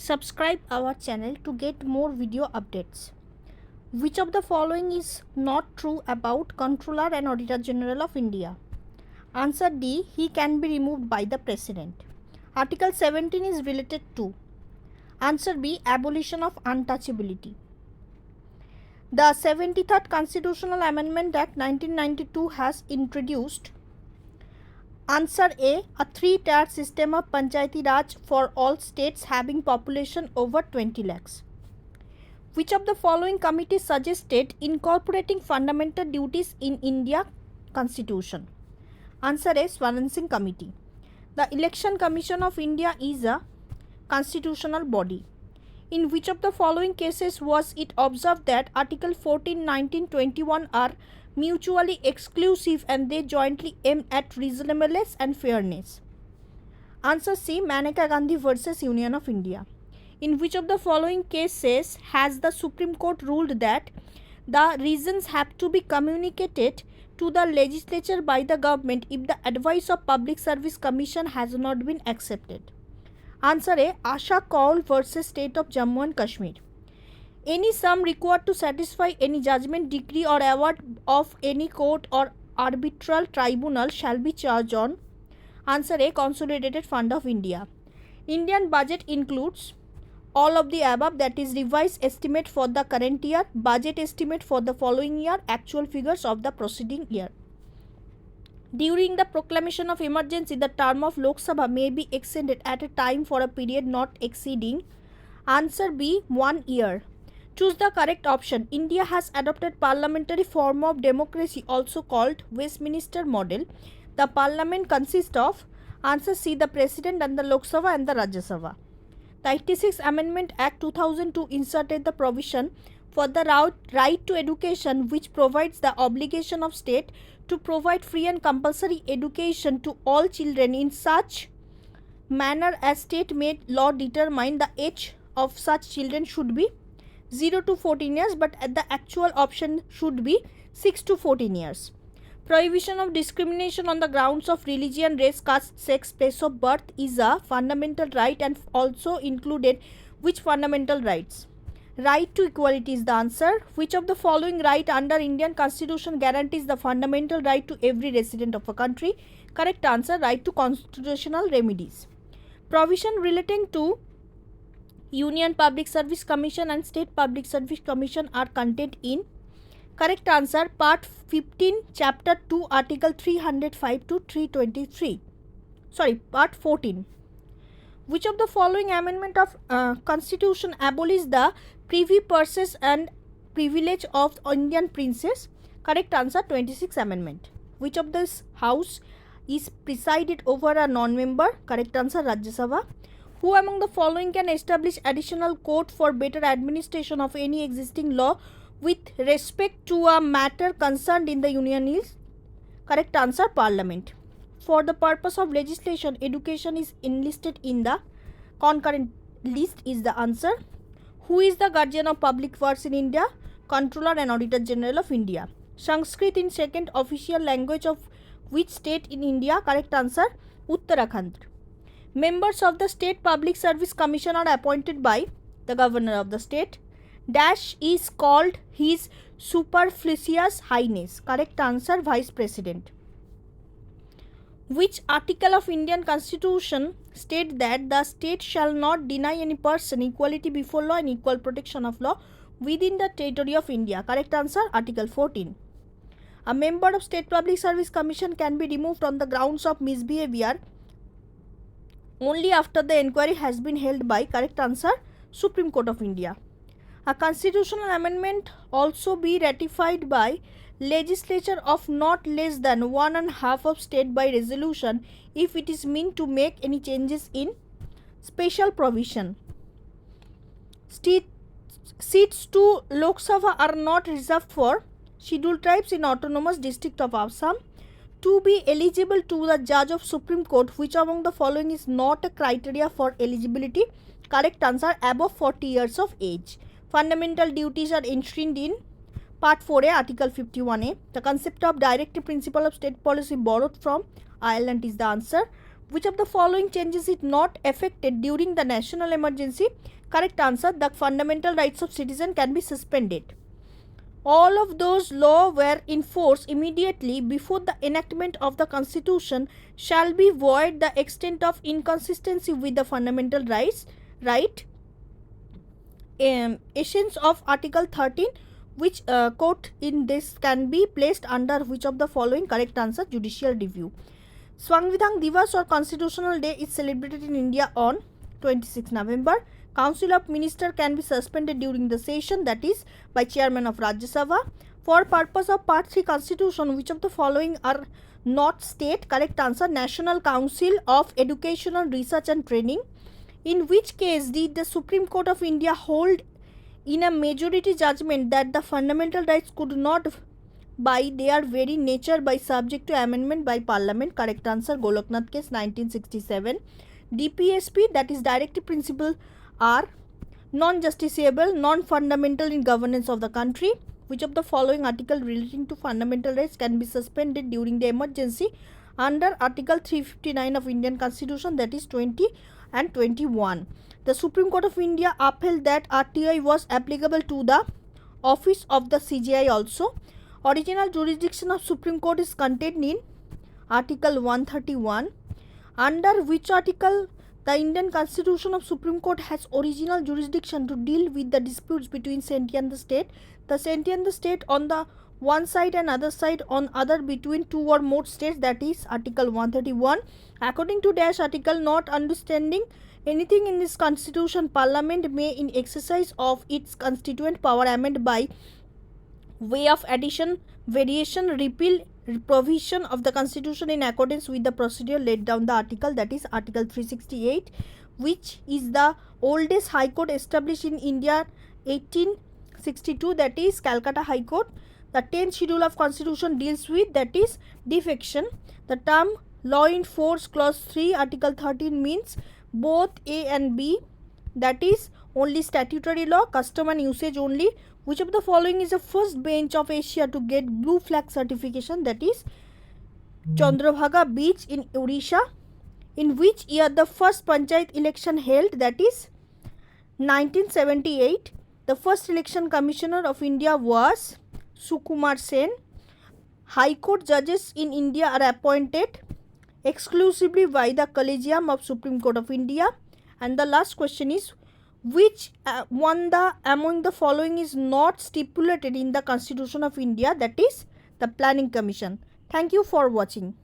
Subscribe our channel to get more video updates. Which of the following is not true about Controller and Auditor General of India? Answer D. He can be removed by the President. Article 17 is related to. Answer B. Abolition of untouchability. The 73rd Constitutional Amendment Act 1992 has introduced. Answer A. A three-tier system of Panchayati Raj for all states having population over 20 lakhs. Which of the following committees suggested incorporating fundamental duties in India Constitution? Answer A. Swaran Singh Committee. The Election Commission of India is a constitutional body. In which of the following cases was it observed that Article 14, 19, 21 are mutually exclusive and they jointly aim at reasonableness and fairness? Answer C. Maneka Gandhi versus Union of India. In which of the following cases has the Supreme Court ruled that the reasons have to be communicated to the legislature by the government if the advice of Public Service Commission has not been accepted? Answer A. Asha Kaul versus State of Jammu and Kashmir. Any sum required to satisfy any judgment, decree or award of any court or arbitral tribunal shall be charged on. Answer A. Consolidated Fund of India. Indian budget includes all of the above, that is revised estimate for the current year, budget estimate for the following year, actual figures of the preceding year. During the proclamation of emergency, the term of Lok Sabha may be extended at a time for a period not exceeding. Answer B. 1 year. Choose the correct option. India has adopted parliamentary form of democracy also called Westminster model. The parliament consists of. Answer C. The President and the Lok Sabha and the Rajya Sabha. The 86th Amendment Act 2002 inserted the provision for the right to education, which provides the obligation of state to provide free and compulsory education to all children in such manner as state-made law determine. The age of such children should be 0 to 14 years, but the actual option should be 6 to 14 years. Prohibition of discrimination on the grounds of religion, race, caste, sex, place of birth is a fundamental right and also included which fundamental rights? Right to equality is the answer. Which of the following right under Indian Constitution guarantees the fundamental right to every resident of a country? Correct answer. Right to constitutional remedies. Provision relating to Union Public Service Commission and State Public Service Commission are contained in. Correct answer. Part 15, Chapter 2, Article 305 to 323. Part 14. Which of the following amendment of Constitution abolished the privy purses and privilege of Indian princes? Correct answer. 26th Amendment. Which of this house is presided over a non-member? Correct answer. Rajya Sabha. Who among the following can establish additional court for better administration of any existing law with respect to a matter concerned in the union is? Correct answer. Parliament. For the purpose of legislation, education is enlisted in the concurrent list is the answer. Who is the guardian of public works in India? Controller and Auditor General of India. Sanskrit in second official language of which state in India? Correct answer. Uttarakhand. Members of the State Public Service Commission are appointed by the Governor of the state. Dash is called His Superfluous Highness. Correct answer. Vice President. Which article of Indian Constitution state that the state shall not deny any person equality before law and equal protection of law within the territory of India? Correct answer. Article 14. A member of State Public Service Commission can be removed on the grounds of misbehavior only after the inquiry has been held by. Correct answer. Supreme Court of India. A constitutional amendment also be ratified by legislature of not less than 1/2 of state by resolution if it is meant to make any changes in special provision. Seats to Lok Sabha are not reserved for scheduled tribes in autonomous district of Assam. To be eligible to the judge of Supreme Court, which among the following is not a criteria for eligibility? Correct answer. Above 40 years of age. Fundamental duties are enshrined in Part 4A, Article 51A. The concept of directive principle of state policy borrowed from Ireland is the answer. Which of the following changes is not affected during the national emergency? Correct answer, the fundamental rights of citizen can be suspended. All of those laws were in force immediately before the enactment of the constitution shall be void the extent of inconsistency with the fundamental rights, right? Essence of Article 13, which court in this can be placed under which of the following? Correct answer, judicial review. Sangvidhan Divas or Constitutional Day is celebrated in India on 26 November. Council of Ministers can be suspended during the session, that is by Chairman of Rajya Sabha. For purpose of Part 3 Constitution, which of the following are not state? Correct answer, National Council of Educational Research and Training. In which case did the Supreme Court of India hold in a majority judgment that the fundamental rights could not by their very nature by subject to amendment by Parliament? Correct answer, Goloknath case 1967. DPSP, that is directive principle, are non-justiciable, non-fundamental in governance of the country. Which of the following article relating to fundamental rights can be suspended during the emergency under Article 359 of Indian Constitution, that is 20 and 21. The Supreme Court of India upheld that RTI was applicable to the office of the CGI also. Original jurisdiction of Supreme Court is contained in Article 131. Under which article the Indian Constitution of Supreme Court has original jurisdiction to deal with the disputes between sentient and the state? The sentient and the state on the one side and other side on other between two or more states, that is Article 131. According to dash article, not understanding anything in this constitution, Parliament may in exercise of its constituent power amend by way of addition, variation, repeal, provision of the constitution in accordance with the procedure laid down the article, that is Article 368, which is the oldest high court established in India 1862, that is Calcutta High Court. The 10th schedule of constitution deals with, that is defection. The term law in force clause 3 article 13 means both A and B, that is only statutory law, custom and usage only. Which of the following is the first bench of Asia to get blue flag certification? That is Chandrabhaga Beach in Odisha. In which year the first panchayat election held? That is 1978. The first election commissioner of India was Sukumar Sen. High Court judges in India are appointed exclusively by the Collegium of Supreme Court of India. And the last question is, which one among the following is not stipulated in the Constitution of India? That is the Planning Commission. Thank you for watching.